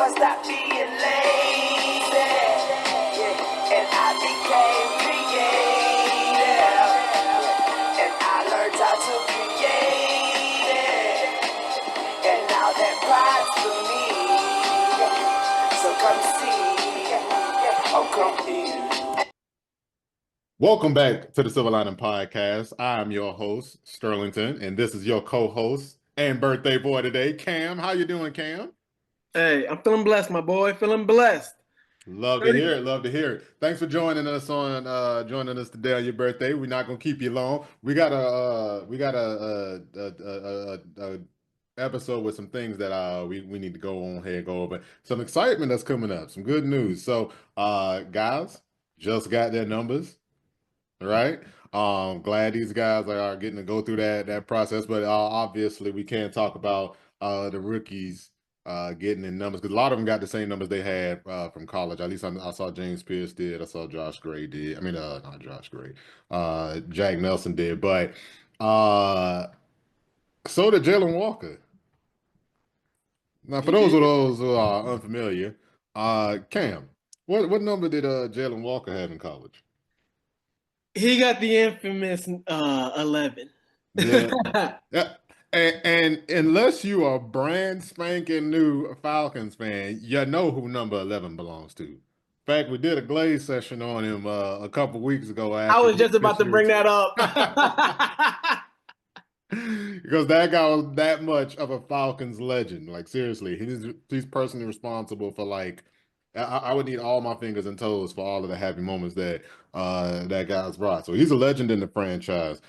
boy, stop being lazy. Yeah, and I became creative. And I learned how to create it. And now that pride's for me. So come see. Oh, come here. Welcome back to the Silver Lining Podcast. I'm your host, Sterlington, and this is your co-host and birthday boy today, Cam. How you doing, Cam? Hey, I'm feeling blessed, my boy. Feeling blessed. Love to hear it. Love to hear it. Thanks for joining us today on your birthday. We're not gonna keep you long. We got a episode with some things that we need to go on here and go over. Some excitement that's coming up. Some good news. So, guys, just got their numbers. Right. Glad these guys are getting to go through that process, but obviously we can't talk about the rookies getting in numbers because a lot of them got the same numbers they had from college. At least I saw James Pierce did. I saw Josh Gray did. I mean, not Josh Gray. Jack Nelson did, but so did Jalen Walker. Now, for those who are unfamiliar, Cam, what number did Jalen Walker have in college? He got the infamous 11. Yeah. Yeah. And unless you are brand spanking new Falcons fan, you know who number 11 belongs to. In fact, we did a glaze session on him a couple weeks ago. I was just about to bring that up. Because that guy was that much of a Falcons legend. Like, seriously, he's personally responsible for, like, I would need all my fingers and toes for all of the happy moments that that guy's brought. So he's a legend in the franchise.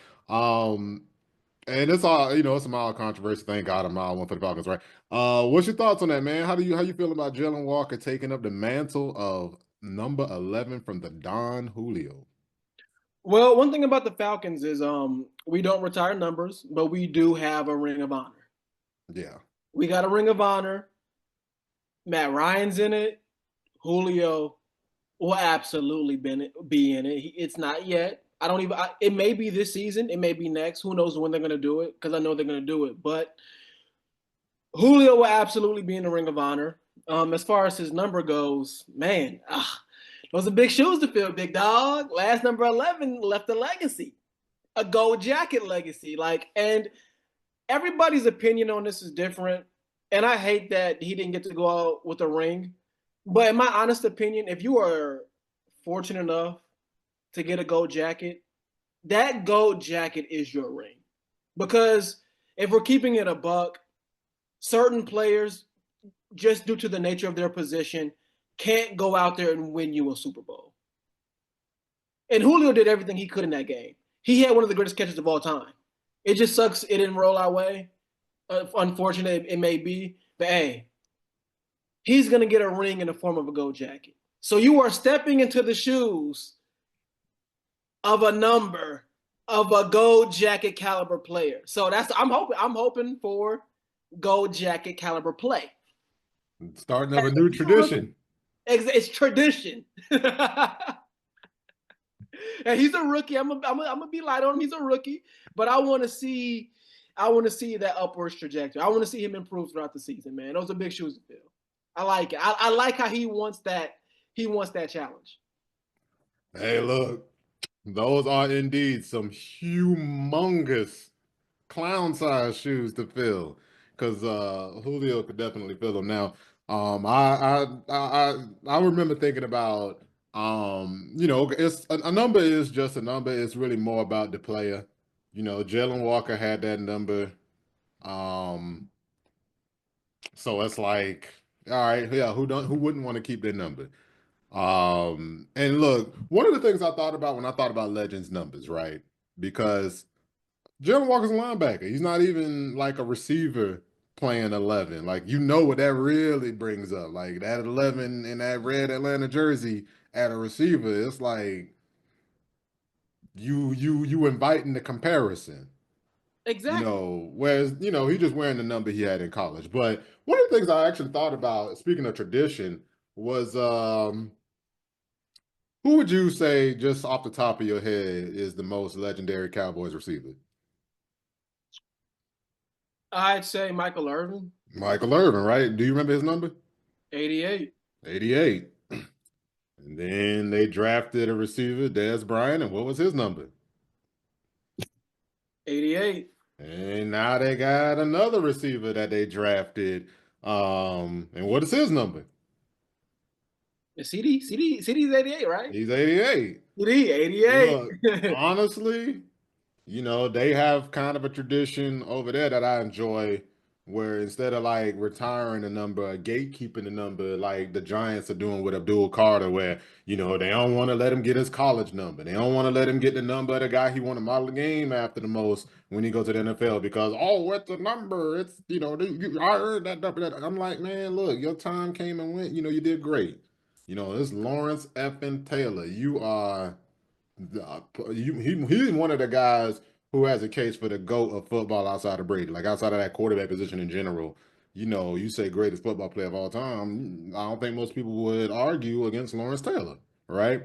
And it's all, it's a mild controversy. Thank God, a mild one for the Falcons, right? What's your thoughts on that, man? How you feel about Jalen Walker taking up the mantle of number 11 from the Don Julio? Well, one thing about the Falcons is we don't retire numbers, but we do have a Ring of Honor. Yeah. We got a Ring of Honor. Matt Ryan's in it. Julio will absolutely be in it. It's not yet. It may be this season. It may be next. Who knows when they're going to do it, because I know they're going to do it. But Julio will absolutely be in the Ring of Honor. As far as his number goes, man, those are big shoes to fill, big dog. Last number 11 left a legacy, a gold jacket legacy. And everybody's opinion on this is different. And I hate that he didn't get to go out with a ring. But in my honest opinion, if you are fortunate enough to get a gold jacket, that gold jacket is your ring. Because if we're keeping it a buck, certain players, just due to the nature of their position, can't go out there and win you a Super Bowl. And Julio did everything he could in that game. He had one of the greatest catches of all time. It just sucks it didn't roll our way. Unfortunate it may be. But hey, he's going to get a ring in the form of a gold jacket. So you are stepping into the shoes of a number of a gold jacket caliber player. So I'm hoping for gold jacket caliber play. Starting of a new tradition. It's tradition. And he's a rookie. I'm gonna be light on him. He's a rookie, but I want to see that upwards trajectory. I want to see him improve throughout the season, man. Those are big shoes to fill. I like it. I like how he wants that challenge. Hey, look, those are indeed some humongous clown-sized shoes to fill, because Julio could definitely fill them. Now, I remember thinking about it's a number is just a number. It's really more about the player. Jalen Walker had that number. So it's like, all right, yeah, who wouldn't want to keep their number? And look, one of the things I thought about when I thought about Legends numbers, right? Because Jalen Walker's a linebacker. He's not even like a receiver playing 11. Like, what that really brings up. Like, that 11 in that red Atlanta jersey at a receiver, it's like you inviting the comparison. Exactly. Whereas, he's just wearing the number he had in college. But one of the things I actually thought about, speaking of tradition, was who would you say, just off the top of your head, is the most legendary Cowboys receiver? I'd say Michael Irvin. Michael Irvin, right? Do you remember his number? 88. 88. And then they drafted a receiver, Dez Bryant, and what was his number? 88. And now they got another receiver that they drafted. And what is his number? CD's 88, right? He's 88. CD 88. Look, honestly, they have kind of a tradition over there that I enjoy where instead of like retiring a number, or gatekeeping the number, like the Giants are doing with Abdul Carter, where, they don't want to let him get his college number. They don't want to let him get the number of the guy he want to model the game after the most when he goes to the NFL because, oh, what's the number? It's, I heard that number. I'm like, man, look, your time came and went. You did great. It's Lawrence effing Taylor. You are he's one of the guys who has a case for the GOAT of football outside of Brady, like outside of that quarterback position in general. You say greatest football player of all time. I don't think most people would argue against Lawrence Taylor, right?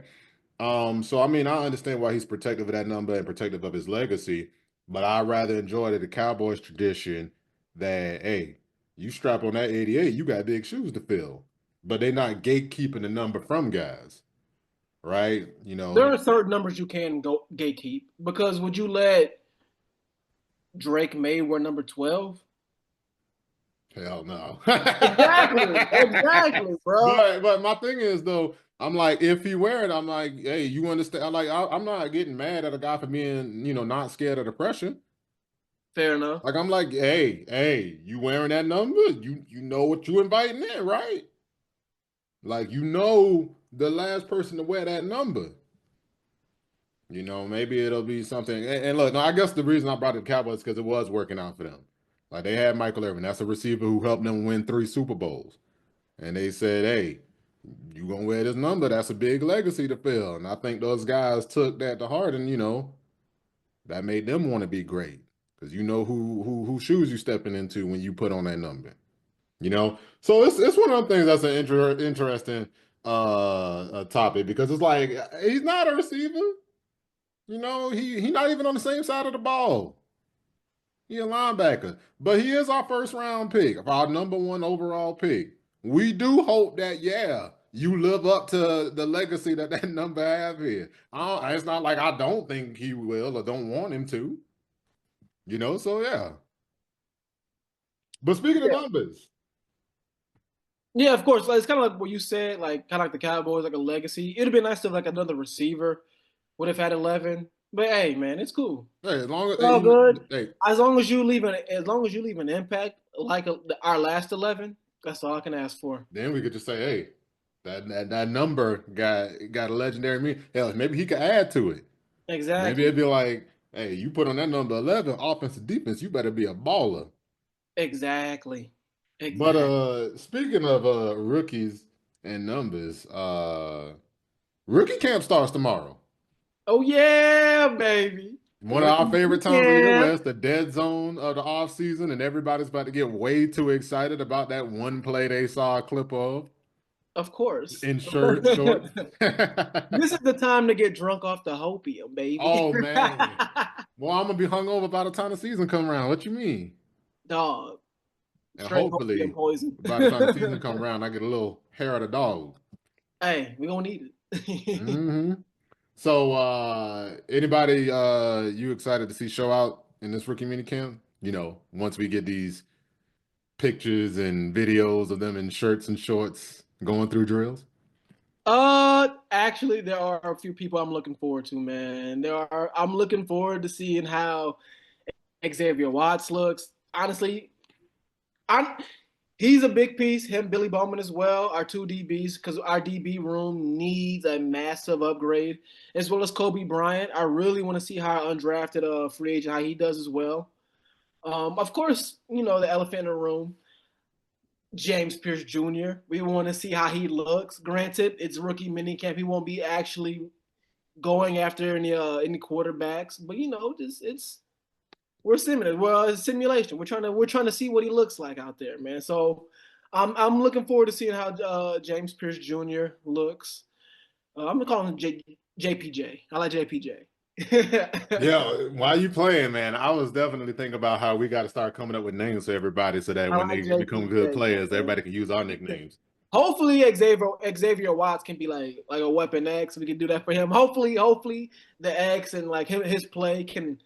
So I mean, I understand why he's protective of that number and protective of his legacy, but I rather enjoy the Cowboys tradition that, hey, you strap on that 88, you got big shoes to fill. But they're not gatekeeping the number from guys, right? There are certain numbers you can go gatekeep because would you let Drake May wear number 12? Hell no. Exactly, bro. But my thing is though, I'm like, if he wear it, I'm like, hey, you understand? I'm not getting mad at a guy for being, not scared of the pressure. Fair enough. Like I'm like, hey, you wearing that number? You know what you inviting in, right? Like the last person to wear that number. Maybe it'll be something. And look, no, I guess the reason I brought the Cowboys is because it was working out for them. Like they had Michael Irvin. That's a receiver who helped them win 3 Super Bowls. And they said, hey, you gonna wear this number? That's a big legacy to fill. And I think those guys took that to heart, and that made them want to be great because you know who shoes you stepping into when you put on that number. So it's one of the things that's an interesting topic because it's like he's not a receiver. He not even on the same side of the ball. He a linebacker, but he is our first round pick, our number 1 overall pick. We do hope that, yeah, you live up to the legacy that number have here. It's not like I don't think he will or don't want him to. So yeah. But speaking of numbers. Yeah, of course. Like, it's kind of like what you said, like kind of like the Cowboys, like a legacy. It'd have been nice to have like another receiver would have had 11. But hey, man, it's cool. Hey, as long as it's all good. Hey. As long as you leave an impact like our last 11, that's all I can ask for. Then we could just say, hey, that number got a legendary meaning. Hell, maybe he could add to it. Exactly. Maybe it'd be like, hey, you put on that number 11, offense and defense, you better be a baller. Exactly. But speaking of rookies and numbers, rookie camp starts tomorrow. Oh yeah, baby. One of our favorite times of the year where it's the dead zone of the off season, and everybody's about to get way too excited about that one play they saw a clip of. Of course. In shorts. This is the time to get drunk off the hopium, baby. Oh man. Well, I'm gonna be hungover by the time the season come around. What you mean? Dog. And hopefully by the time the season come around, I get a little hair of the dog. Hey, we're gonna need it. Mm-hmm. So anybody you excited to see show out in this rookie minicamp? Once we get these pictures and videos of them in shirts and shorts going through drills? Actually there are a few people I'm looking forward to, man. I'm looking forward to seeing how Xavier Watts looks. Honestly, he's a big piece. Him, Billy Bowman as well, our 2 DBs, because our DB room needs a massive upgrade, as well as Kobe Bryant. I really want to see how undrafted free agent, how he does as well. Of course, the elephant in the room, James Pierce Jr. We want to see how he looks. Granted, it's rookie minicamp. He won't be actually going after any quarterbacks, but we're simulating. Well, it's simulation. We're trying to see what he looks like out there, man. So I'm looking forward to seeing how James Pierce Jr. looks. I'm gonna call him JPJ. I like JPJ. Yeah, while you playing, man, I was definitely thinking about how we got to start coming up with names for everybody so that when they become good players, everybody can use our nicknames. hopefully Xavier Watts can be like a weapon X. We can do that for him. Hopefully the X and like his play can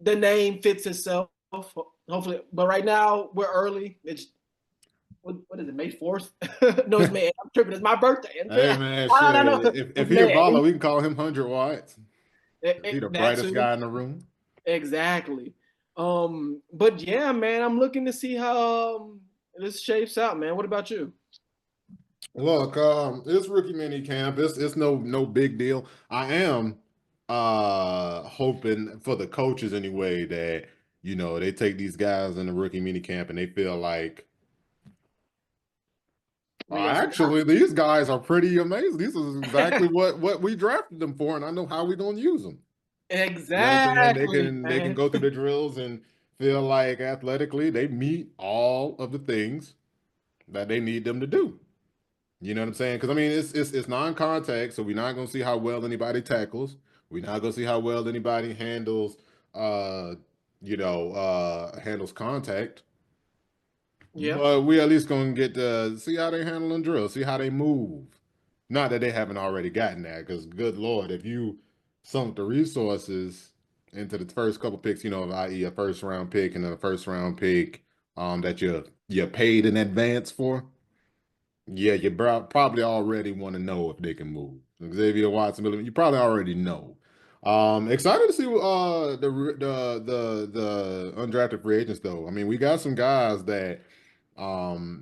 the name fits itself. Hopefully, but right now we're early. It's what is it? May 4th? No, it's May. I'm tripping. It's my birthday. Hey man, I don't shit. know. If It's he a May. baller, we can call him 100 watts. He the That brightest too. guy in the room. Exactly. But yeah, man, I'm looking to see how this shapes out, man. What about you? Look, it's rookie mini camp. It's no big deal. I am hoping for the coaches anyway that they take these guys in the rookie mini camp and they feel like We got some actually these guys are pretty amazing. This is exactly what we drafted them for, and I know how we're gonna use them. You know what I'm saying? They exactly, can man. go through the drills and feel like athletically they meet all of the things that they need them to do. You know what I'm saying? Because I mean, it's non-contact, so we're not gonna see how well anybody tackles. We're not gonna see how well anybody uh, handles contact. Yeah, But we at least gonna get to see how they handle and drill, see how they move. Not that they haven't already gotten that, because good Lord, if you sunk the resources into the first couple picks, i.e. a first round pick and a first round pick that you're paid in advance for. Yeah, you probably already want to know if they can move. Xavier Watson, you probably already know. Excited to see the undrafted free agents though. I mean, we got some guys that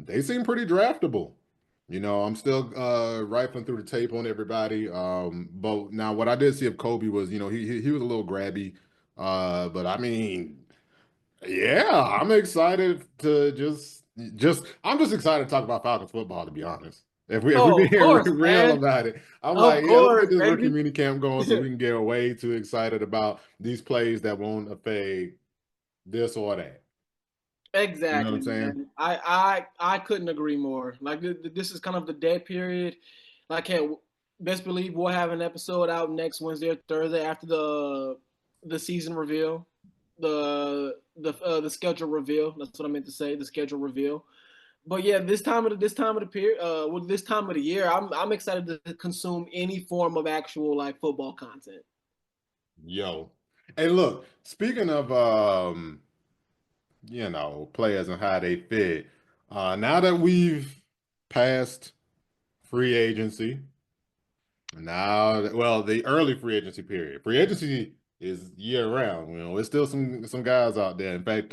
they seem pretty draftable. I'm still rifling through the tape on everybody. But now what I did see of Kobe was, he was a little grabby. But I mean, yeah, I'm excited to just I'm just excited to talk about Falcons football, to be honest. If we oh, being of course, real man. about it, I'm Of like, yeah, let's course, get this rookie baby. mini camp going so we can get way too excited about these plays that won't affect this or that. You know what Exactly, I'm saying? man. I couldn't agree more. Like this is kind of the dead period. Like, hey, best believe we'll have an episode out next Wednesday or Thursday after the season reveal, the schedule reveal. That's what I meant to say. The schedule reveal. But yeah, this time of the period, with this time of the year, I'm excited to consume any form of actual like football content. Yo. Hey, look, speaking of players and how they fit, now that we've passed free agency. Now, well, the early free agency period. Free agency is year round. There's still some guys out there. In fact,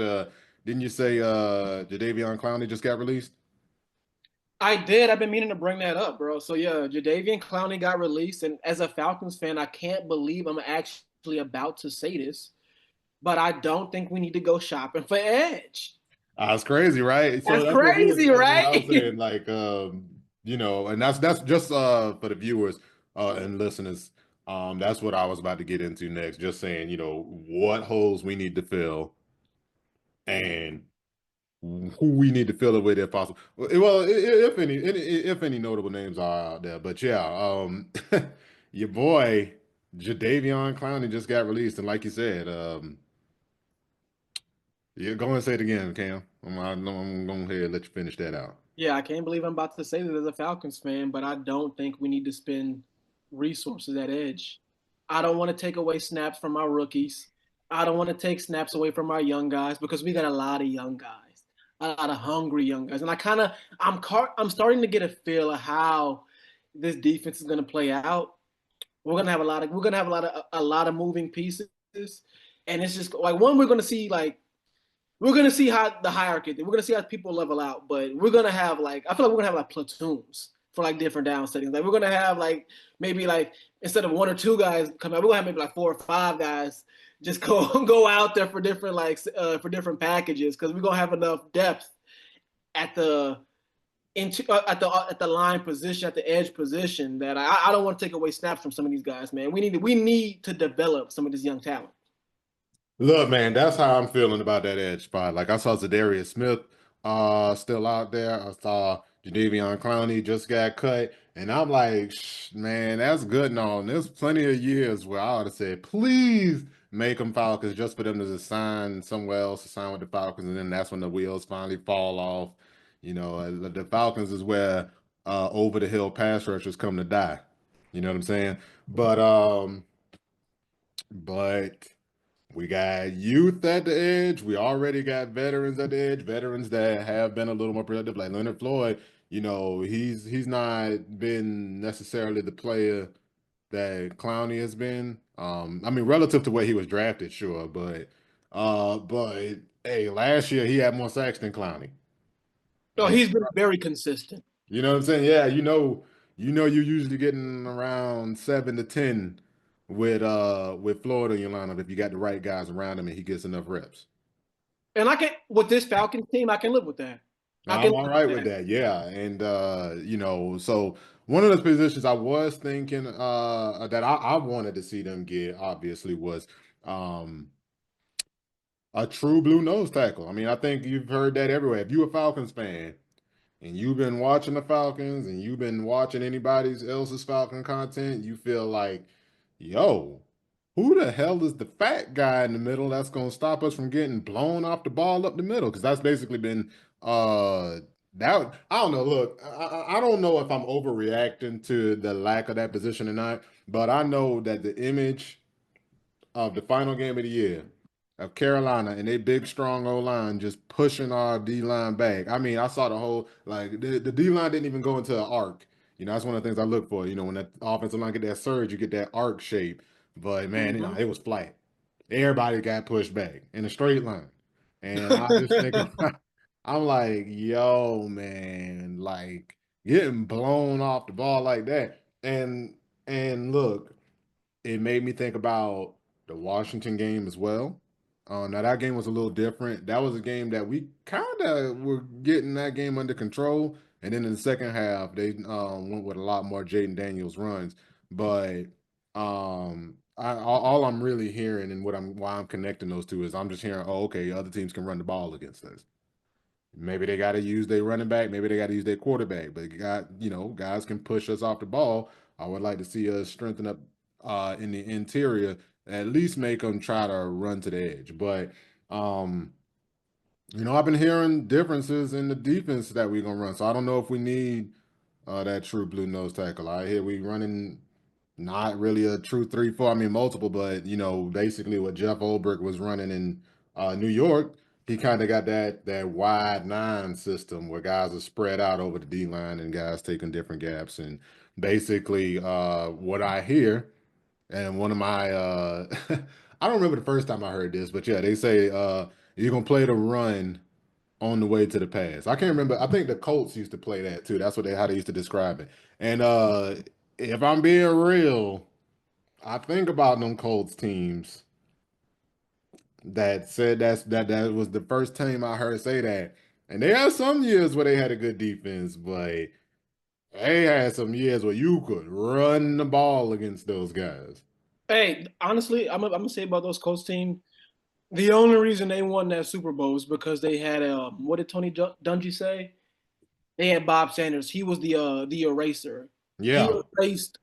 didn't you say Jadeveon Clowney just got released? I did. I've been meaning to bring that up, bro. So yeah, Jadeveon Clowney got released, and as a Falcons fan, I can't believe I'm actually about to say this, but I don't think we need to go shopping for Edge. It's crazy, right? So That's that's what crazy, that's what I right? was saying. Like, and that's just for the viewers and listeners. That's what I was about to get into next. Just saying, what holes we need to fill and who we need to fill it with if possible. Well, if any notable names are out there, but yeah, your boy Jadeveon Clowney just got released, and like you said, yeah, go and say it again, Cam. I'm going ahead and let you finish that out. Yeah, I can't believe I'm about to say this as a Falcons fan, but I don't think we need to spend resources at edge. I don't want to take away snaps from our rookies. I don't want to take snaps away from our young guys because we got a lot of young guys, a lot of hungry young guys, and I'm starting to get a feel of how this defense is going to play out. We're gonna have a lot of moving pieces, and it's just like one we're gonna see how the hierarchy. We're gonna see how people level out, but we're gonna have like I feel like we're gonna have like platoons for like different down settings. Like we're gonna have like maybe like instead of one or two guys come out, we're gonna have maybe like four or five guys just go out there for different for different packages because we're gonna have enough depth at the at the line position, at the edge position that I don't want to take away snaps from some of these guys, man. We need to develop some of this young talent. Look, man, that's how I'm feeling about that edge spot. Like I saw Zadarius Smith still out there. I saw Jadeveon Clowney just got cut. And I'm like, man, that's good and all. And there's plenty of years where I would have said, please make them Falcons just for them to just sign somewhere else to sign with the Falcons. And then that's when the wheels finally fall off. The Falcons is where over the hill pass rushers come to die. You know what I'm saying? But we got youth at the edge. We already got veterans at the edge, veterans that have been a little more productive, like Leonard Floyd. You know, he's not been necessarily the player that Clowney has been. I mean, relative to where he was drafted, sure, but hey, last year he had more sacks than Clowney. No, And he's been very consistent. you know what I'm saying? Yeah, you're usually getting around 7 to 10 with Florida in your lineup if you got the right guys around him and he gets enough reps. And I can with this Falcons team, I can live with that. I can I'm all live right with with that. that, yeah. And so one of those positions I was thinking that I wanted to see them get obviously was um a true blue nose tackle. I mean, I think you've heard that everywhere. If you're a Falcons fan and you've been watching the Falcons and you've been watching anybody else's Falcon content, you feel like, yo, who the hell is the fat guy in the middle that's going to stop us from getting blown off the ball up the middle? Because that's basically been that. I don't know. Look, I don't know if I'm overreacting to the lack of that position or not, but I know that the image of the final game of the year of Carolina and they big strong O line just pushing our D line back. I mean, I saw the whole like the D line didn't even go into an arc. You know, that's one of the things I look for. You know, when that offensive line get that surge, you get that arc shape. But man, Mhm. it was flat. Everybody got pushed back in a straight line, and I just think I'm like, yo, man, like getting blown off the ball like that, and look, it made me think about the Washington game as well. Now that game was a little different. That was a game that we kind of were getting that game under control, and then in the second half they went with a lot more Jaden Daniels runs. But all I'm really hearing and why I'm connecting those two is I'm just hearing, oh, okay, other teams can run the ball against us. Maybe they got to use their running back. Maybe they got to use their quarterback. But guys can push us off the ball. I would like to see us strengthen up in the interior, at least make them try to run to the edge. But um, I've been hearing differences in the defense that we're gonna run. So I don't know if we need that true blue nose tackle. I hear we running not really a true 3-4. I mean multiple, but basically what Jeff Ulbrich was running in New York, he kind of got that wide nine system where guys are spread out over the D line and guys taking different gaps. And basically, what I hear, and one of my I don't remember the first time I heard this, but yeah, they say you're gonna play the run on the way to the pass. I can't remember. I think the Colts used to play that too. That's how they used to describe it. And if I'm being real, I think about them Colts teams that said that was the first team I heard say that. And they had some years where they had a good defense, but they had some years where you could run the ball against those guys. Hey, honestly, I'm gonna say about those Colts team. The only reason they won that Super Bowl is because they had what did Tony Dungy say? They had Bob Sanders. He was the eraser. He Yeah, erased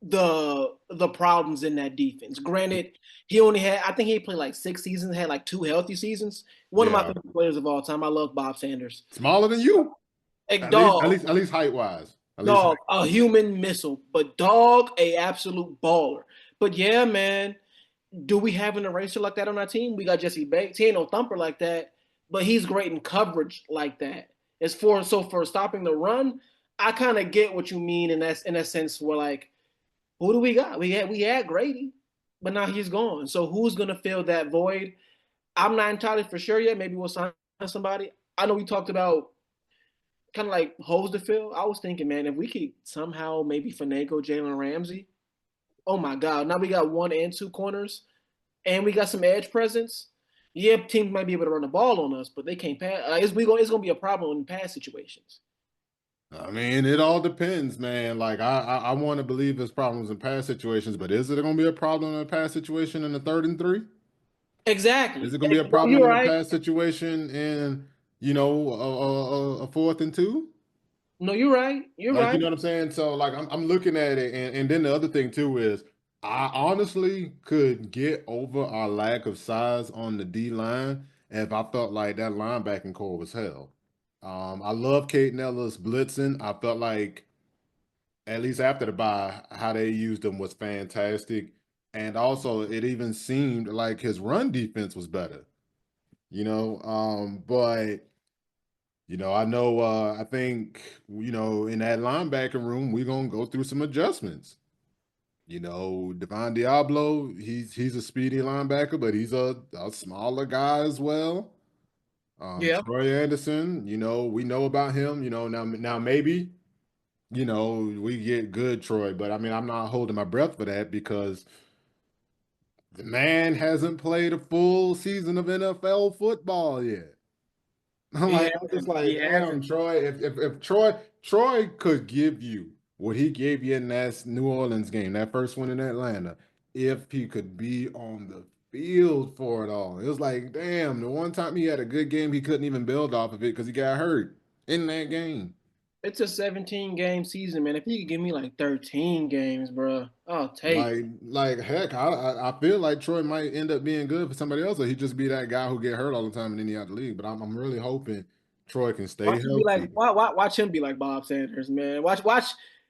the problems in that defense. Granted, he only had I think he played like 6 seasons, had like 2 healthy seasons. One of my yeah. favorite players of all time. I love Bob Sanders. Smaller than you, Like at least, dog, height wise, at least dog, height. a human missile, but dog, a absolute baller. But yeah, man, do we have an eraser like that on our team? We got Jesse Bates. He ain't no thumper like that, but he's great in coverage like that. As for stopping the run, I kind of get what you mean in that sense. Where like, who do we got? We had Grady, but now he's gone. So who's gonna fill that void? I'm not entirely for sure yet. Maybe we'll sign somebody. I know we talked about kind of like holes to fill. I was thinking, man, if we could somehow maybe finagle Jalen Ramsey, oh my God! Now we got one and two corners and we got some edge presence. Yeah, teams might be able to run the ball on us, but they can't pass. It's gonna be a problem in pass situations. I mean, it all depends, man. Like I want to believe there's problems in pass situations, but is it going to be a problem in a pass situation in the 3rd and 3? Is Exactly. it going to be a No, problem you're in a right. pass situation in a 4th and 2? No, you're right. You're Like, you right. know what I'm saying? So like I'm looking at it, and then the other thing too is I honestly could get over our lack of size on the D line if I felt like that linebacking core was hell. I love Caden Ellis blitzing. I felt like at least after the bye, how they used him was fantastic. And also it even seemed like his run defense was better, but I know I think, in that linebacker room, we're gonna go through some adjustments. Devon Diablo, he's a speedy linebacker, but he's a smaller guy as well. Yeah, Troy Anderson, we know about him, now maybe, we get good Troy, but I mean, I'm not holding my breath for that because the man hasn't played a full season of NFL football yet. he I'm just hasn't. He like, damn, hasn't. Troy. If Troy could give you what he gave you in that New Orleans game, that first one in Atlanta, if he could be on the field for it all. It was like, damn, the one time he had a good game, he couldn't even build off of it because he got hurt in that game. It's a 17 game season, man. If he could give me like 13 games, bro, I'll take it. Like heck, I feel like Troy might end up being good for somebody else, or he'd just be that guy who get hurt all the time and then he out the league. But I'm really hoping Troy can stay Watch him be like, healthy. watch him be like Bob Sanders, man. Watch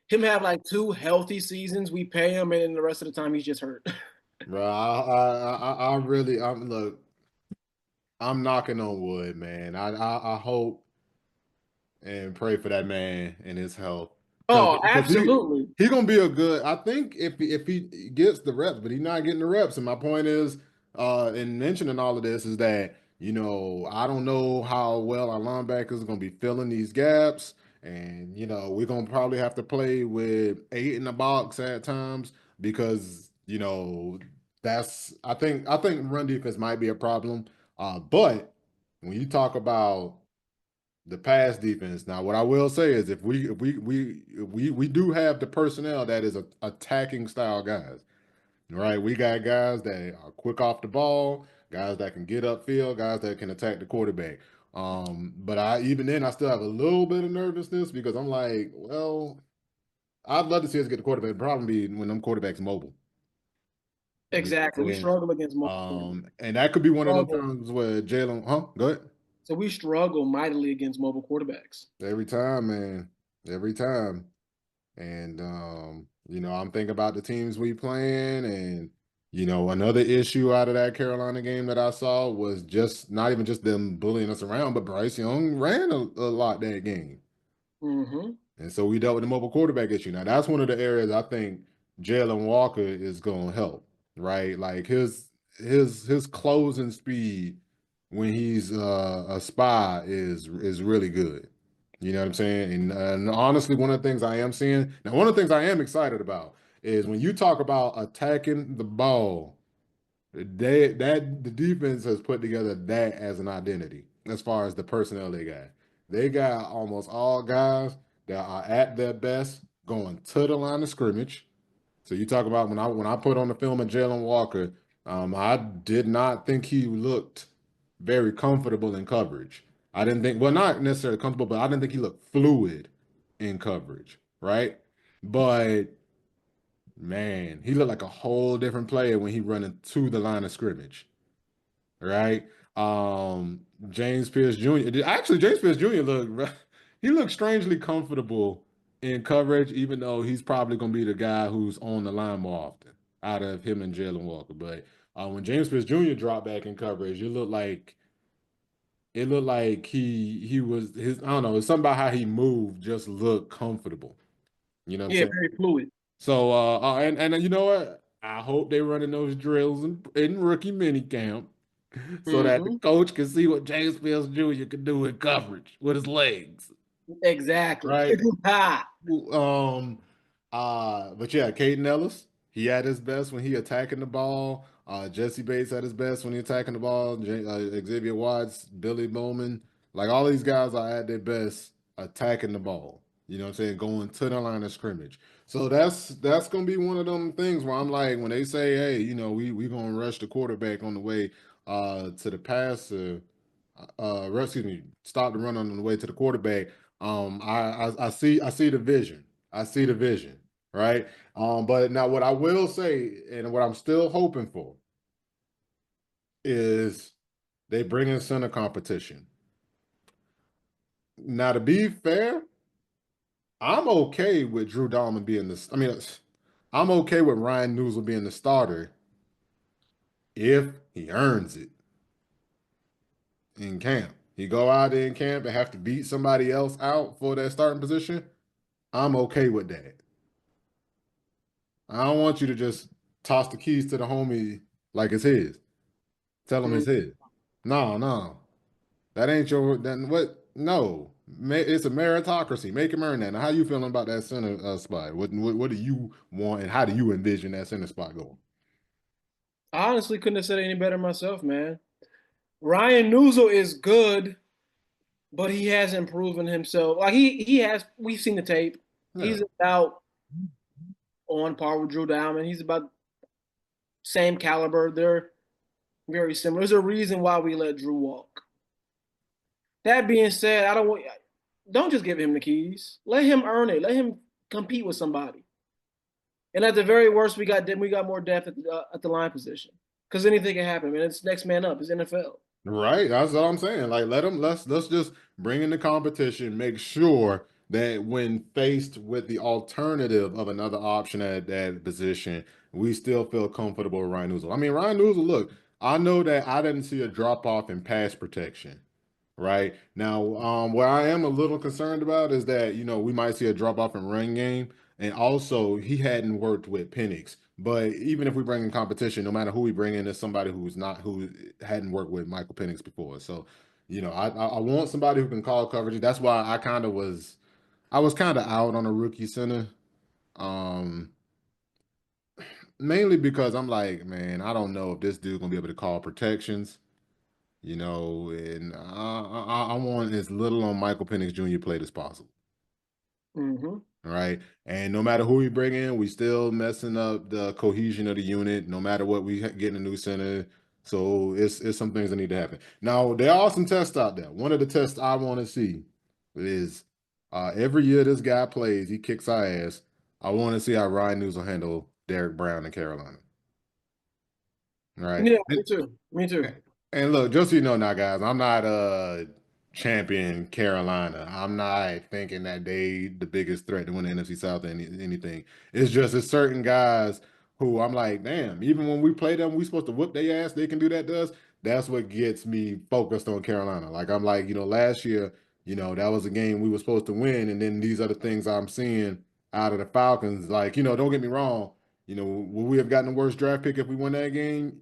him have like 2 healthy seasons. We pay him, and then the rest of the time he's just hurt. Bro, look, I'm knocking on wood, man. I hope and pray for that man and his health. Because Oh, absolutely. he gonna be a good. I think if he gets the reps, but he's not getting the reps. And my point is, in mentioning all of this, is that I don't know how well our linebackers are gonna be filling these gaps, and we're gonna probably have to play with 8 in the box at times because that's I think run defense might be a problem. But when you talk about the pass defense. Now, what I will say is, if we do have the personnel that is attacking style guys, right? We got guys that are quick off the ball, guys that can get upfield, guys that can attack the quarterback. But even then, I still have a little bit of nervousness because I'm like, well, I'd love to see us get the quarterback. The problem be when them quarterbacks mobile. You know Exactly. what I'm We saying? struggle against mobile. And that could be one of them Struggle. times where Jalen, huh? Go ahead. So we struggle mightily against mobile quarterbacks. Every time, man. Every time. And I'm thinking about the teams we playing, and another issue out of that Carolina game that I saw was just not even just them bullying us around, but Bryce Young ran a lot that game. Mm-hmm. And so we dealt with the mobile quarterback issue. Now that's one of the areas I think Jalen Walker is going to help, right? Like his closing speed when he's a spy is really good. You know what I'm saying? And honestly, one of the things I am seeing now, one of the things I am excited about is when you talk about attacking the ball, the defense has put together that as an identity as far as the personnel they got. They got almost all guys that are at their best going to the line of scrimmage. So you talk about when I put on the film of Jalen Walker, I did not think he looked very comfortable in coverage. I didn't think, well, not necessarily comfortable, but I didn't think he looked fluid in coverage, right? But man, he looked like a whole different player when he running to the line of scrimmage, right? James Pierce Jr. Actually, James Pierce Jr. He looked strangely comfortable in coverage, even though he's probably going to be the guy who's on the line more often out of him and Jalen Walker. But when James Pierce Jr. dropped back in coverage, it looked like he was his. I don't know. It's something about how he moved just looked comfortable. You know what I'm Yeah, saying? very fluid. So and you know what? I hope they running those drills in rookie minicamp so that the Mm-hmm. coach can see what James Fields Jr. can do in coverage with his legs. Exactly. Right? Ha. Um, but yeah, Caden Ellis, he at his best when he attacking the ball. Jesse Bates at his best when he attacking the ball. Xavier Watts, Billy Bowman, like all these guys are at their best attacking the ball. You know what I'm saying? Going to the line of scrimmage. So that's gonna be one of them things where I'm like, when they say, hey, we gonna rush the quarterback on the way to the passer, excuse me, stop the run on the way to the quarterback. I see the vision. I see the vision, right? But now what I will say, and what I'm still hoping for, is they bring in center competition. Now, to be fair, I'm okay with Drew Dalman being the. I mean, I'm okay with Ryan Newsel being the starter if he earns it in camp. He go out there in camp and have to beat somebody else out for that starting position. I'm okay with that. I don't want you to just toss the keys to the homie like it's his. Tell him Mm. it's his. No, no. That ain't your then what no. It's a meritocracy. Make him earn that. Now, how you feeling about that center spot? What do you want and how do you envision that center spot going? I honestly couldn't have said it any better myself, man. Ryan Newsel is good, but he hasn't proven himself. Like he has. We've seen the tape. Yeah. He's about on par with Drew Dalman. He's about same caliber. They're very similar. There's a reason why we let Drew walk. That being said, don't just give him the keys. Let him earn it. Let him compete with somebody. And at the very worst, we got more depth at the line position because anything can happen. Man, it's next man up. It's NFL. Right. That's what I'm saying. Like let's just bring in the competition, make sure that when faced with the alternative of another option at that position, we still feel comfortable with Ryan Newsel. I mean, Ryan Newsel, look, I know that I didn't see a drop off in pass protection. Right now, what I am a little concerned about is that we might see a drop off in run game, and also he hadn't worked with Penix. But even if we bring in competition, no matter who we bring in, is somebody who hadn't worked with Michael Penix before. So, I want somebody who can call coverage. That's why I was kind of out on a rookie center, um, mainly because I'm like, man, I don't know if this dude gonna be able to call protections. And I want as little on Michael Penix Jr. plate as possible. Mm-hmm. All right. And no matter who we bring in, we still messing up the cohesion of the unit, no matter what we get in a new center. So it's some things that need to happen. Now, there are some tests out there. One of the tests I want to see is every year this guy plays, he kicks our ass. I want to see how Ryan News will handle Derek Brown in Carolina. All right. Yeah, me too. Me too. And look, just so you know now, guys, I'm not champion Carolina. I'm not thinking that they the biggest threat to win the NFC South or anything. It's certain guys who I'm like, damn, even when we play them, we supposed to whoop their ass, they can do that to us. That's what gets me focused on Carolina. Like I'm like, last year, that was a game we were supposed to win, and then these are the things I'm seeing out of the Falcons. Like, don't get me wrong, would we have gotten the worst draft pick if we won that game?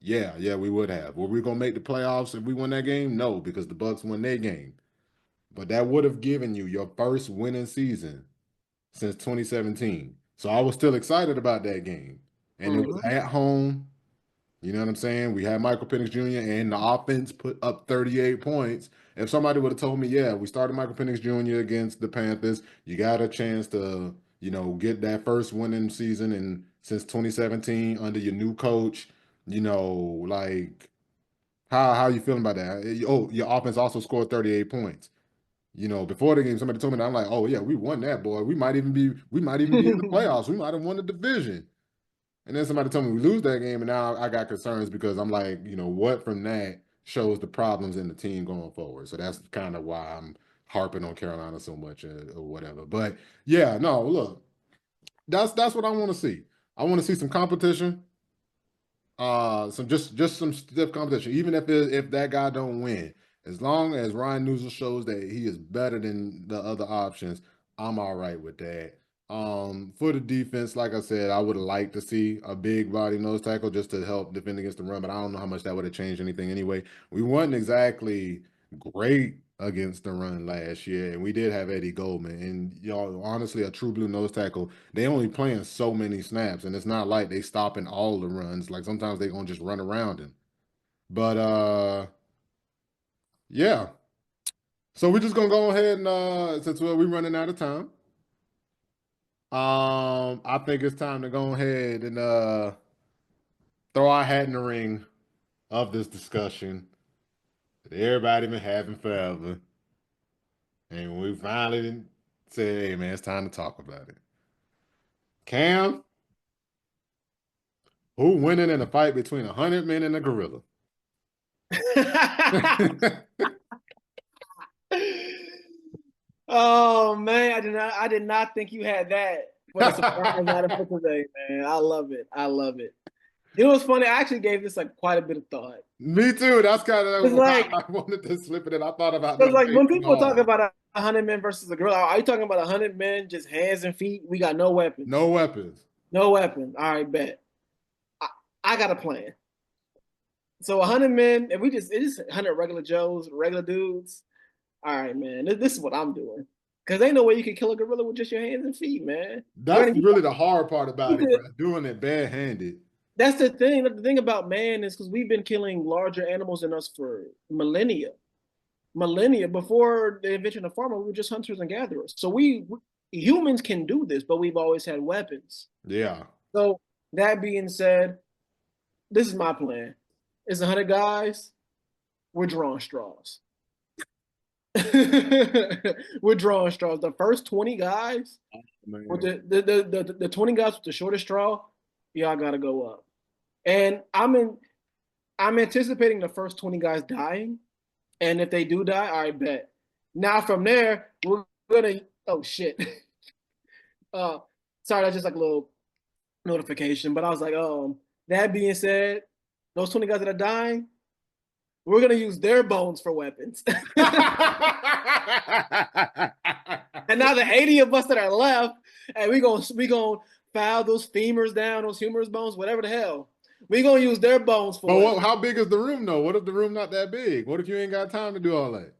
Yeah, we would have. Were we gonna make the playoffs if we won that game? No, because the Bucks won their game. But that would have given you your first winning season since 2017. So I was still excited about that game. And it was Mm-hmm. at home. You know what I'm saying? We had Michael Penix Jr. and the offense put up 38 points. If somebody would have told me, yeah, we started Michael Penix Jr. against the Panthers, you got a chance to, get that first winning season and since 2017 under your new coach, like how you feeling about that? Oh, your offense also scored 38 points. Before the game, somebody told me that I'm like, oh yeah, we won that, boy. We might even be in the playoffs. We might have won the division. And then somebody told me we lose that game, and now I got concerns because I'm like, what from that shows the problems in the team going forward. So that's kind of why I'm harping on Carolina so much or whatever. But yeah, no, look, that's what I want to see. I want to see some competition. Some just some stiff competition. Even if that guy don't win, as long as Ryan Newsel shows that he is better than the other options, I'm all right with that. For the defense, like I said, I would like to see a big body nose tackle just to help defend against the run, but I don't know how much that would have changed anything anyway. We weren't exactly great against the run last year, and we did have Eddie Goldman. And honestly, a true blue nose tackle, they only playing so many snaps, and it's not like they stopping all the runs. Like sometimes they gonna just run around him. But yeah. So we're just gonna go ahead and since we're running out of time, I think it's time to go ahead and throw our hat in the ring of this discussion that everybody been having forever. And we finally said, hey man, it's time to talk about it. Cam, who winning in a fight between 100 men and a gorilla? Oh man, I did not think you had that for the surprise item for today, man. I love it. I love it. You know what's funny? I actually gave this like quite a bit of thought. Me too. That's kind It's of why like I wanted to slip it in. I thought about Because that like way when too people talk hard. about 100 men versus a gorilla, are you talking about 100 men just hands and feet? We got no weapons, No weapons. no weapon. All right, bet. I, I got a plan. So 100 men, if we just it is 100 regular Joes, regular dudes. All right, man. This is what I'm doing. Because ain't no way you can kill a gorilla with just your hands and feet, man. That's Granted, really the hard part you about it, bro. could. Doing it barehanded. That's the thing. The thing about man is because we've been killing larger animals than us for millennia before the invention of farming, we were just hunters and gatherers. So humans can do this, but we've always had weapons. Yeah. So that being said, this is my plan. It's 100 guys. We're drawing straws. We're drawing straws. The first 20 guys, with Man. the 20 guys with the shortest straw, y'all gotta go up. And I'm anticipating the first 20 guys dying. And if they do die, I bet. Now from there, we're gonna. Oh shit. Sorry, that's just like a little notification. But I was like, that being said, those 20 guys that are dying, we're gonna use their bones for weapons. And now the 80 of us that are left, and we gonna file those femurs down, those humerus bones, whatever the hell. We gonna use their bones for weapons. How big is the room though? What if the room not that big? What if you ain't got time to do all that?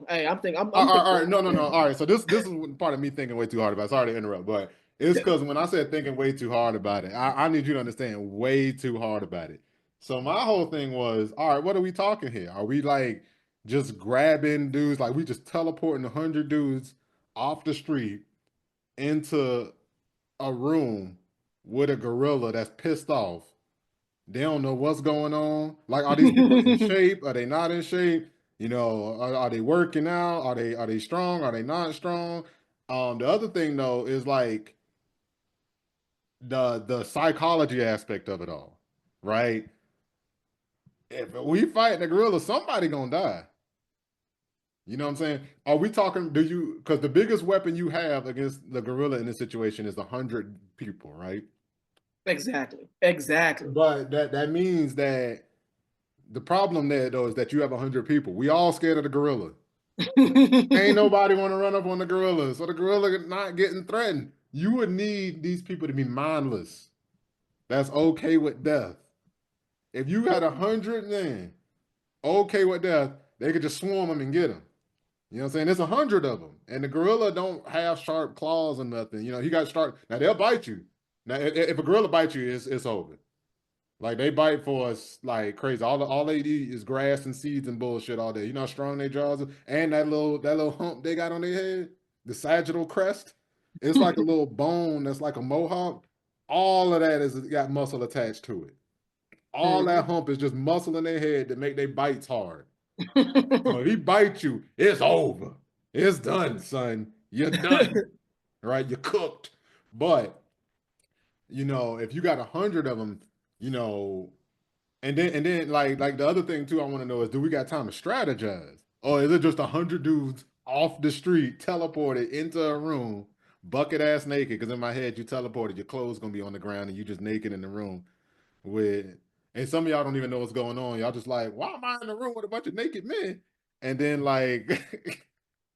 Hey, I'm thinking. I'm All right, thinking. no, no, no. All right, so this is part of me thinking way too hard about it. Sorry to interrupt, but it's because when I said thinking way too hard about it, I need you to understand way too hard about it. So my whole thing was, all right, what are we talking here? Are we like just grabbing dudes, like we just teleporting 100 dudes off the street into a room with a gorilla that's pissed off? They don't know what's going on. Like, are these people in shape? Are they not in shape? You know, are they working out? Are they strong? Are they not strong? The other thing though is like the psychology aspect of it all, right? If we fight the gorilla, somebody gonna die. You know what I'm saying? Are we talking? Do you? Because the biggest weapon you have against the gorilla in this situation is 100 people, right? Exactly. Exactly. But that means that the problem there though is that you have 100 people. We all scared of the gorilla. Ain't nobody want to run up on the gorilla, so the gorilla not getting threatened. You would need these people to be mindless. That's okay with death. If you had 100 men okay with death, they could just swarm them and get them. You know what I'm saying? There's 100 of them, and the gorilla don't have sharp claws or nothing. You know, he got sharp. Now they'll bite you. Now, if a gorilla bites you, it's over. Like they bite for us like crazy. All they eat is grass and seeds and bullshit all day. You know how strong their jaws are? And that little hump they got on their head, the sagittal crest. It's like a little bone that's like a mohawk. All of that is got muscle attached to it. All that hump is just muscle in their head that make their bites hard. So if he bites you, it's over. It's done, son. You're done. Right? You're cooked. But if you got 100 of them, you know, and then like the other thing too, I want to know is do we got time to strategize? Or is it just 100 dudes off the street teleported into a room, bucket ass naked? Because in my head, you teleported, your clothes gonna be on the ground, and you just naked in the room with. And some of y'all don't even know what's going on. Y'all just like, why am I in the room with a bunch of naked men? And then like,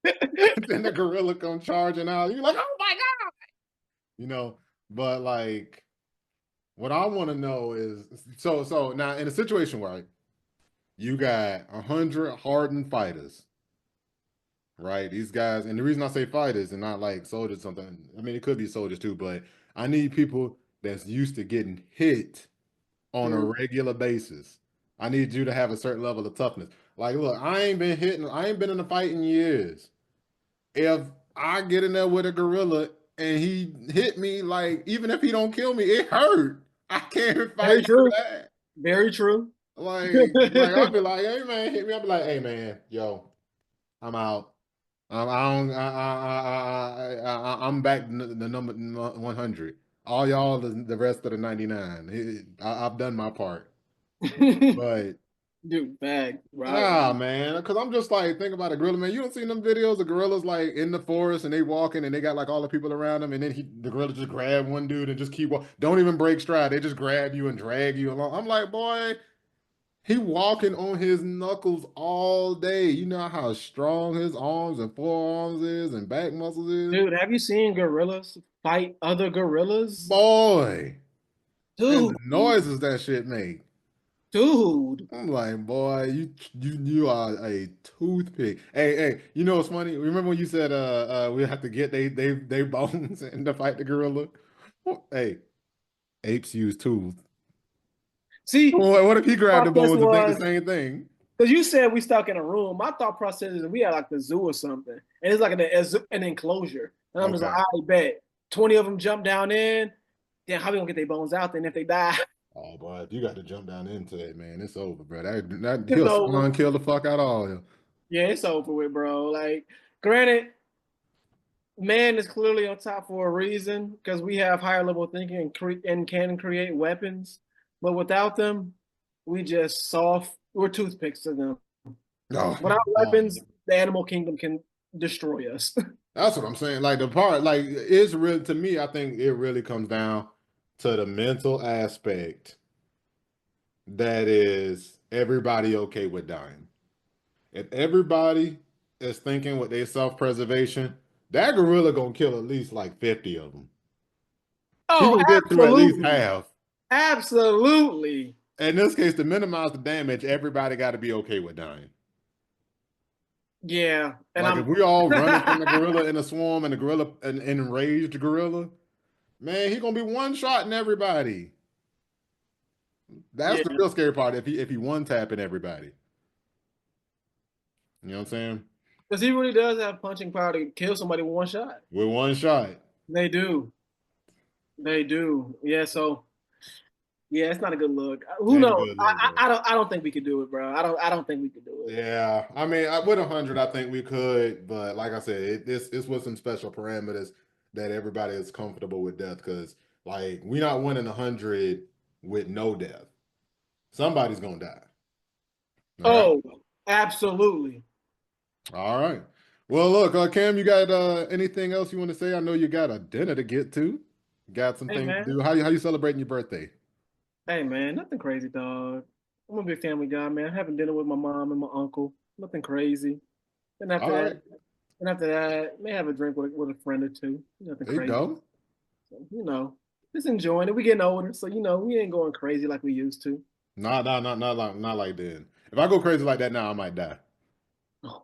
then the gorilla come charging out. You're like, oh my god, you know. But like, what I want to know is so now in a situation where you got 100 hardened fighters, right? These guys, and the reason I say fighters and not like soldiers, something. I mean, it could be soldiers too, but I need people that's used to getting hit on a regular basis. I need you to have a certain level of toughness. Like, look, I ain't been in a fight in years. If I get in there with a gorilla and he hit me, like, even if he don't kill me, it hurt. I can't Very fight for true. that. Very true. Like I'll be like, hey man, hit me. I'll be like, hey man, yo, I'm out. I don't. I'm back to the number 100. All y'all, the rest of the 99. I've done my part, but Dude, bag, Nah, right? man, because I'm just like, think about a gorilla, man. You don't see them videos of gorillas like in the forest and they walking and they got like all the people around them, and then the gorilla just grab one dude and just keep walking. Don't even break stride. They just grab you and drag you along. I'm like, boy, he walking on his knuckles all day. You know how strong his arms and forearms is and back muscles is? Dude, have you seen gorillas fight other gorillas? Boy, and Dude, the noises that shit make. dude. I'm like, boy, you are a toothpick. Hey, you know what's funny? Remember when you said we have to get they bones and to fight the gorilla? Hey, apes use tools. See, What if he grabbed the process bones and think the was same thing? because you said we stuck in a room. My thought process is we had like the zoo or something, and it's like an enclosure. And I'm just like, Okay. I bet 20 of them jump down in. Then how we gonna get their bones out? Then if they die, Oh boy, if you got to jump down into it, man, it's over, bro. it's He'll over. spawn kill the fuck out of all you. Yeah, it's over with, bro. Like, granted, man is clearly on top for a reason because we have higher level thinking and can create weapons. But without them, we just soft. We're toothpicks to them. Oh, Without dog. weapons, the animal kingdom can destroy us. That's what I'm saying. Like the part, like it's really to me. I think it really comes down to the mental aspect that is everybody okay with dying. If everybody is thinking with their self-preservation, that gorilla gonna kill at least like 50 of them. He Oh, gonna get through at least absolutely. half. Absolutely. In this case, to minimize the damage, everybody got to be okay with dying. Yeah. And Like if I'm we all running from the gorilla in a swarm and the gorilla an enraged gorilla, man, he gonna be one shot in everybody. That's yeah. the real scary part. If he one tapping everybody, you know what I'm saying? Because he really does have punching power to kill somebody with one shot. With one shot, They do. They do. Yeah, so yeah, it's not a good look. Who ain't a knows? good look, bro. I don't think we could do it, bro. I don't think we could do it. Yeah, I mean, with 100, I think we could, but like I said, it's with some special parameters that everybody is comfortable with death because, like, we not winning 100 with no death. Somebody's gonna die. All right, Oh, absolutely. all right. Well, look, Cam, you got anything else you want to say? I know you got a dinner to get to. Got some Hey things to man. do. How you celebrating your birthday? Hey man, nothing crazy, dog. I'm a big family guy, man. Having dinner with my mom and my uncle. Nothing crazy. And after All that, right, may have a drink with a friend or two. Nothing there you crazy. go. So, just enjoying it. We getting older, so we ain't going crazy like we used to. Not like then. If I go crazy like that now, I might die. Oh,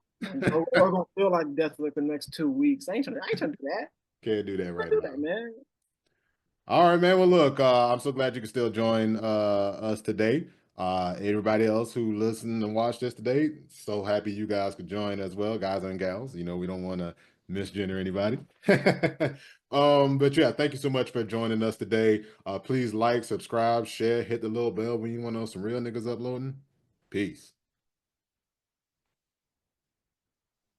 or gonna feel like death for like the next 2 weeks. I ain't trying to do that. Can't do that Don't right do now. that, man. All right, man. Well, look, I'm so glad you can still join us today. Everybody else who listened and watched this today, so happy you guys could join as well, guys and gals. You know, we don't want to misgender anybody. But yeah, thank you so much for joining us today. Please like, subscribe, share, hit the little bell when you want to know some real niggas uploading. Peace.